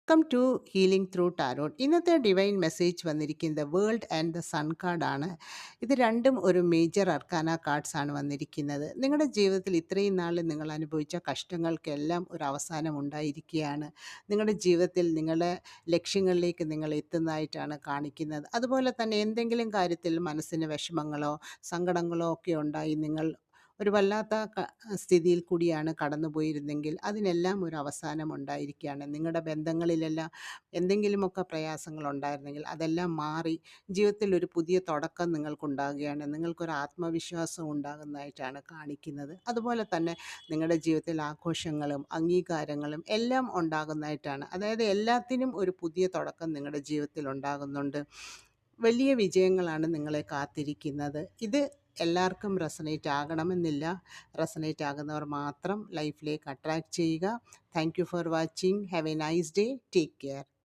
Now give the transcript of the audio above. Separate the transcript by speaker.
Speaker 1: Welcome to healing through tarot. ഇന്നത്തെ divine message വന്നിരിക്കുന്നത് world and the sun കാർഡാണ്. ഇത് രണ്ടും ഒരു മേജർ അർക്കാന കാർഡ്സ് ആണ് വന്നിരിക്കുന്നത്. നിങ്ങളുടെ ജീവിതത്തിൽ ഇത്രയും നാൾ നിങ്ങൾ അനുഭവിച്ച കഷ്ടങ്ങൾക്കെല്ലാം ഒരു അവസാനം ഉണ്ടായിരിക്കുകയാണ്. നിങ്ങളുടെ ജീവിതത്തിൽ നിങ്ങളുടെ ലക്ഷ്യങ്ങളിലേക്ക് നിങ്ങൾ എത്തുന്നതായിട്ടാണ് കാണിക്കുന്നത്. അതുപോലെ തന്നെ എന്തെങ്കിലും കാര്യത്തിൽ മനസ്സിന് വിഷമങ്ങളോ സങ്കടങ്ങളോ ഒക്കെ ഉണ്ടായി നിങ്ങൾ ഒരു വല്ലാത്ത സ്ഥിതിയിൽ കൂടിയാണ് കടന്നു പോയിരുന്നെങ്കിൽ അതിനെല്ലാം ഒരു അവസാനം ഉണ്ടായിരിക്കുകയാണ്. നിങ്ങളുടെ ബന്ധങ്ങളിലെല്ലാം എന്തെങ്കിലുമൊക്കെ പ്രയാസങ്ങളുണ്ടായിരുന്നെങ്കിൽ അതെല്ലാം മാറി ജീവിതത്തിൽ ഒരു പുതിയ തുടക്കം നിങ്ങൾക്കുണ്ടാകുകയാണ്. നിങ്ങൾക്കൊരു ആത്മവിശ്വാസം ഉണ്ടാകുന്നതായിട്ടാണ് കാണിക്കുന്നത്. അതുപോലെ തന്നെ നിങ്ങളുടെ ജീവിതത്തിൽ ആഘോഷങ്ങളും അംഗീകാരങ്ങളും എല്ലാം ഉണ്ടാകുന്നതായിട്ടാണ്. അതായത് എല്ലാത്തിനും ഒരു പുതിയ തുടക്കം നിങ്ങളുടെ ജീവിതത്തിൽ ഉണ്ടാകുന്നുണ്ട്. വലിയ വിജയങ്ങളാണ് നിങ്ങളെ കാത്തിരിക്കുന്നത്. ഇത് എല്ലാവർക്കും റെസണേറ്റ് ആകണമെന്നില്ല. റെസണേറ്റ് ആകുന്നവർ മാത്രം ലൈഫിലേക്ക് അട്രാക്റ്റ് ചെയ്യുക. Thank you for watching. Have A nice day. Take care.